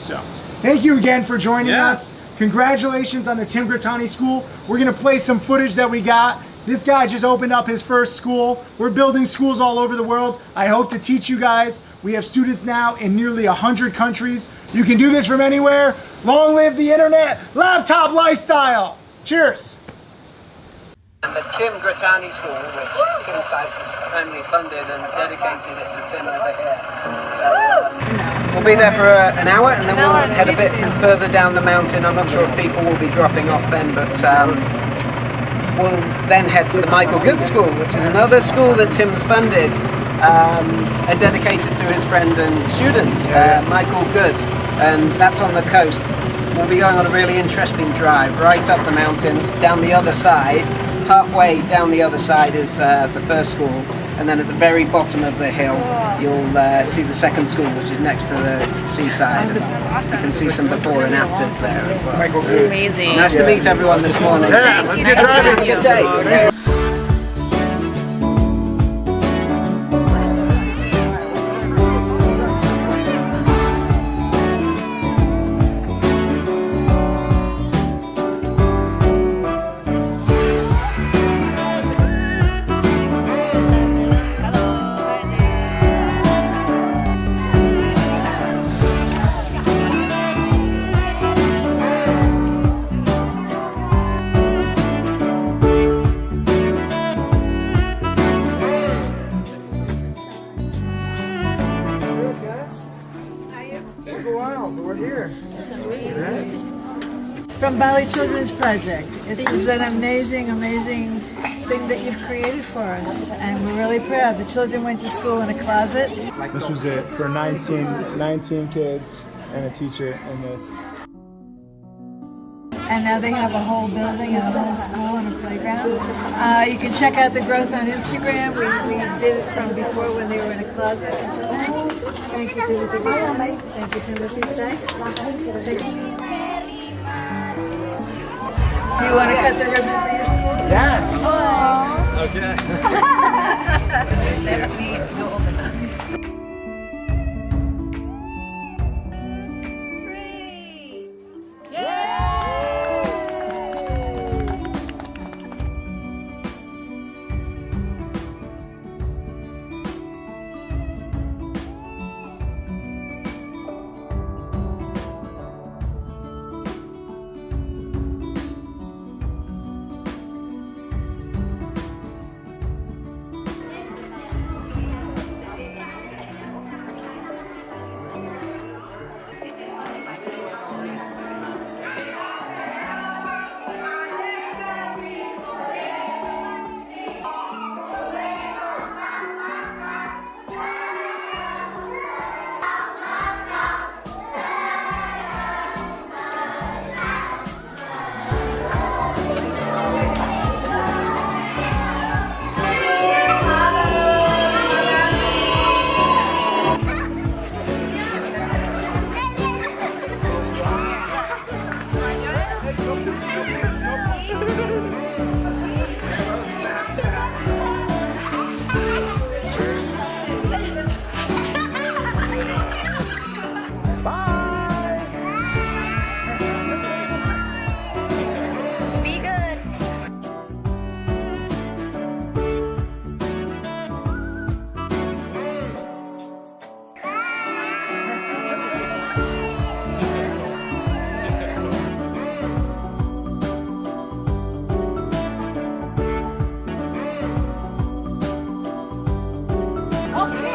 So thank you again for joining us. Congratulations on the Tim Grattani School. We're gonna play some footage that we got. This guy just opened up his first school. We're building schools all over the world. I hope to teach you guys. We have students now in nearly 100 countries. You can do this from anywhere. Long live the internet laptop lifestyle. Cheers. And the Tim Grattani School, which Tim Sykes has kindly funded and dedicated it to Tim over here. So we'll be there for an hour and then we'll head a bit further down the mountain. I'm not sure if people will be dropping off then, but we'll then head to the Michael Good School, which is another school that Tim's funded and dedicated to his friend and student, Michael Good. And that's on the coast. We'll be going on a really interesting drive right up the mountains, down the other side. Halfway down the other side is the first school, and then at the very bottom of the hill you'll see the second school, which is next to the seaside. And you can see some before and afters there as well. So, amazing. Nice to meet everyone this morning. Yeah, let's get driving. Have a good day. From Bali Children's Project. This is an amazing, amazing thing that you've created for us, and we're really proud. The children went to school in a closet. This was it for 19 kids and a teacher in this. And now they have a whole building and a whole school and a playground. You can check out the growth on Instagram. We did it from before when they were in a closet. Thank you, Timothy. Thank you, Timothy. Thank you. Do you want to cut the ribbon for your school? Yes. Okay. Let's read. Go open that.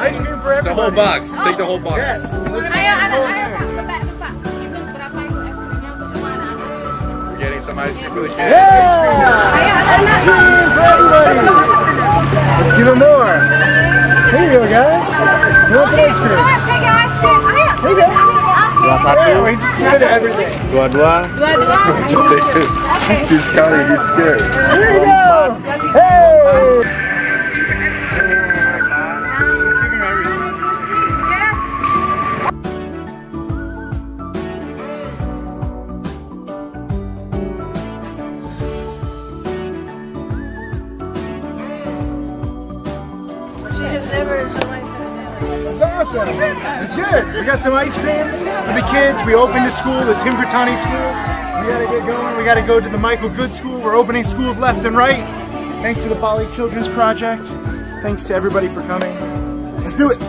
Ice cream for everybody. The whole box. Take the whole box. Yes. Let's Ayo, take this whole ayo, thing. Pak. Pak. Hitung berapa itu es krimnya untuk semua anak-anak. We're getting some ice cream for the kids. Yeah! Ice cream for everybody. Let's give them more. Here you go, guys. Who wants an ice cream? Take your ice cream. Ayo, Here you go. Yeah, we just give it to everything. Dua-dua. Dua-dua. Just take it. He's counting. He's scared. Here you go. Hey! Awesome. It's good. We got some ice cream for the kids. We opened a school, the Tim Grattani School. We gotta get going. We gotta go to the Michael Good School. We're opening schools left and right. Thanks to the Bali Children's Project. Thanks to everybody for coming. Let's do it.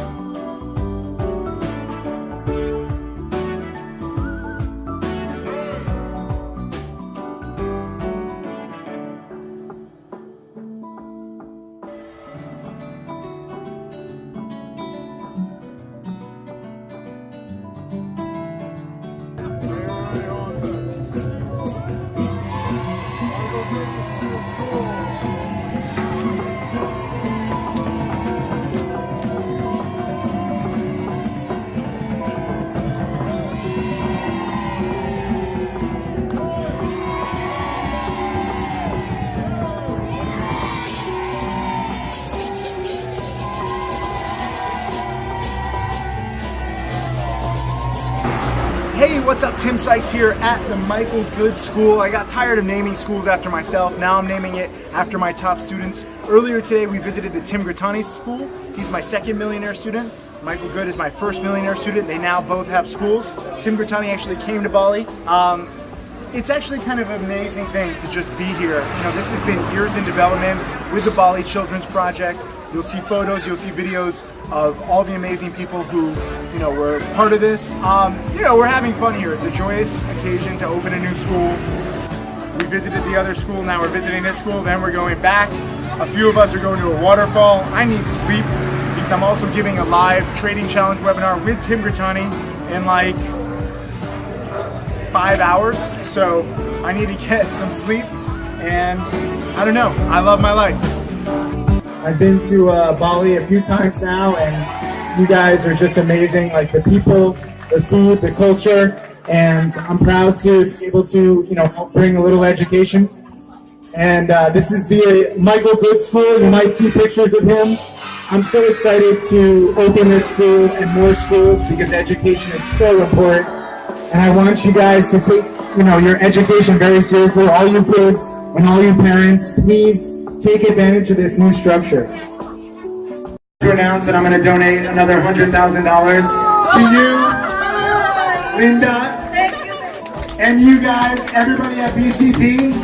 Hey, what's up? Tim Sykes here at the Michael Good School. I got tired of naming schools after myself. Now I'm naming it after my top students. Earlier today we visited the Tim Grattani School. He's my second millionaire student. Michael Good is my first millionaire student. They now both have schools. Tim Grattani actually came to Bali. It's actually kind of an amazing thing to just be here. You know, this has been years in development with the Bali Children's Project. You'll see photos, you'll see videos of all the amazing people who, you know, were part of this. You know, we're having fun here. It's a joyous occasion to open a new school. We visited the other school, now we're visiting this school, then we're going back. A few of us are going to a waterfall. I need sleep because I'm also giving a live trading challenge webinar with Tim Grattani in like 5 hours. So I need to get some sleep and I don't know, I love my life. I've been to Bali a few times now, and you guys are just amazing. Like the people, the food, the culture, and I'm proud to be able to, you know, help bring a little education. And this is the Michael Good School. You might see pictures of him. I'm so excited to open this school and more schools because education is so important. And I want you guys to take, you know, your education very seriously. All you kids and all you parents, please take advantage of this new structure. To announce that I'm going to donate another $100,000 to you, Linda, and you guys, everybody at BCP.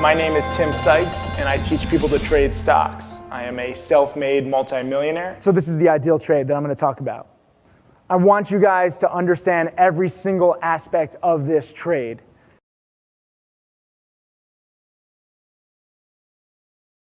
My name is Tim Sykes, and I teach people to trade stocks. I am a self-made multimillionaire. So this is the ideal trade that I'm going to talk about. I want you guys to understand every single aspect of this trade.